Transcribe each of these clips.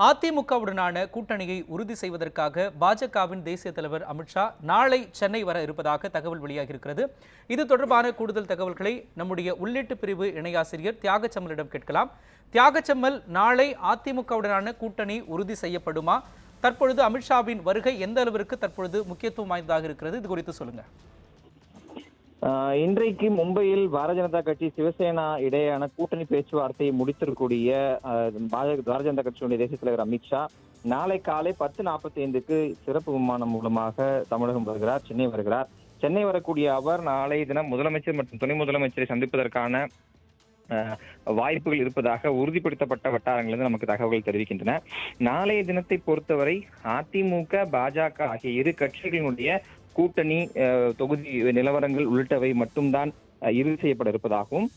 அதிமுகவுடனான கூட்டணியை உறுதி செய்வதற்காக பாஜகவின் தேசிய தலைவர் அமித்ஷா நாளை சென்னை வர இருப்பதாக தகவல் வெளியாகியிருக்கிறது. இது தொடர்பான கூடுதல் தகவல்களை நம்முடைய உள்ளீட்டு பிரிவு இணையாசிரியர் தியாகச்சம்மலிடம் கேட்கலாம். தியாகச்சம்மல், நாளை அதிமுகவுடனான கூட்டணி உறுதி செய்யப்படுமா? தற்பொழுது அமித்ஷாவின் வருகை எந்த அளவிற்கு தற்பொழுது முக்கியத்துவம் வாய்ந்ததாக இருக்கிறது? இது குறித்து சொல்லுங்க. இன்றைக்கு மும்பையில் பாரதிய ஜனதா கட்சி சிவசேனா இடையேயான கூட்டணி பேச்சுவார்த்தையை முடித்திருக்கக்கூடிய பாரதிய ஜனதா கட்சியுடைய தேசிய தலைவர் அமித்ஷா நாளை காலை 10:45க்கு சிறப்பு விமானம் மூலமாக தமிழகம் வருகிறார், சென்னை வருகிறார். சென்னை வரக்கூடிய அவர் நாளைய தினம் முதலமைச்சர் மற்றும் துணை முதலமைச்சரை சந்திப்பதற்கான வாய்ப்புகள் இருப்பதாக உறுதிப்படுத்தப்பட்ட வட்டாரங்களிலிருந்து நமக்கு தகவல்கள் தெரிவிக்கின்றன. நாளைய தினத்தை பொறுத்தவரை அதிமுக, பாஜக ஆகிய இரு கட்சிகளினுடைய கூட்டணி தொகுதி நிலவரங்கள் உள்ளிட்டவை மட்டும்தான் இறுதி செய்யப்பட இருப்பதாகவும்,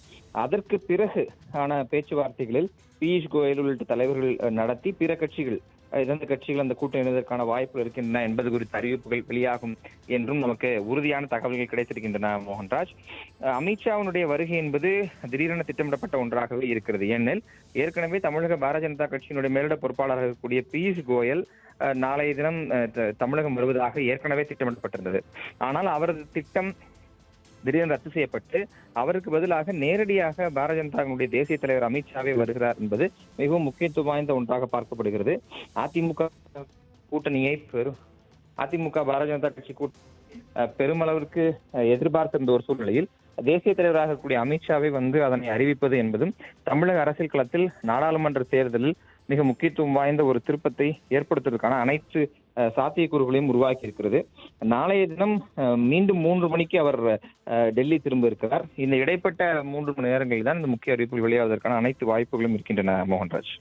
அதற்கு பிறகு ஆன பேச்சுவார்த்தைகளில் பியூஷ் கோயல் உள்ளிட்ட தலைவர்கள் நடத்தி பிற கட்சிகள் எந்தெந்த கட்சிகள் அந்த கூட்டணி இணைவதற்கான வாய்ப்புகள் இருக்கின்றன என்பது குறித்த அறிவிப்புகள் வெளியாகும் என்றும் நமக்கு உறுதியான தகவல்கள் கிடைத்திருக்கின்றன. மோகன்ராஜ், அமித்ஷாவினுடைய வருகை என்பது திடீரென திட்டமிடப்பட்ட ஒன்றாகவே இருக்கிறது. ஏனெனில் ஏற்கனவே தமிழக பாரதிய ஜனதா கட்சியினுடைய மேலிட பொறுப்பாளராக இருக்கக்கூடிய பியூஷ் கோயல் நாளைய தினம் தமிழகம் வருவதாக ஏற்கனவே திட்டமிடப்பட்டிருந்தது. ஆனால் அவரது திட்டம் திடீரென ரத்து செய்யப்பட்டு அவருக்கு பதிலாக நேரடியாக பாரதிய ஜனதாவுடைய தேசிய தலைவர் அமித்ஷாவே வருகிறார் என்பது மிகவும் முக்கியத்துவம் வாய்ந்த ஒன்றாக பார்க்கப்படுகிறது. அதிமுக கூட்டணியை அதிமுக பாரதிய ஜனதா கட்சி பெருமளவிற்கு எதிர்பார்த்திருந்த ஒரு சூழ்நிலையில் தேசிய தலைவராக இருக்கக்கூடிய அமித்ஷாவை வந்து அதனை அறிவிப்பது என்பதும் தமிழக அரசியல் களத்தில் நாடாளுமன்ற தேர்தலில் மிக முக்கியத்துவம் வாய்ந்த ஒரு திருப்பத்தை ஏற்படுத்துவதற்கான அனைத்து சாத்தியக்கூறுகளையும் உருவாக்கி இருக்கிறது. நாளைய தினம் மீண்டும் 3 மணிக்கு அவர் டெல்லி திரும்ப இருக்கிறார். இந்த இடைப்பட்ட 3 மணி நேரங்களில் தான் இந்த முக்கிய அறிவிப்புகள் வெளியாவதற்கான அனைத்து வாய்ப்புகளும் இருக்கின்றன. மோகன்ராஜ்.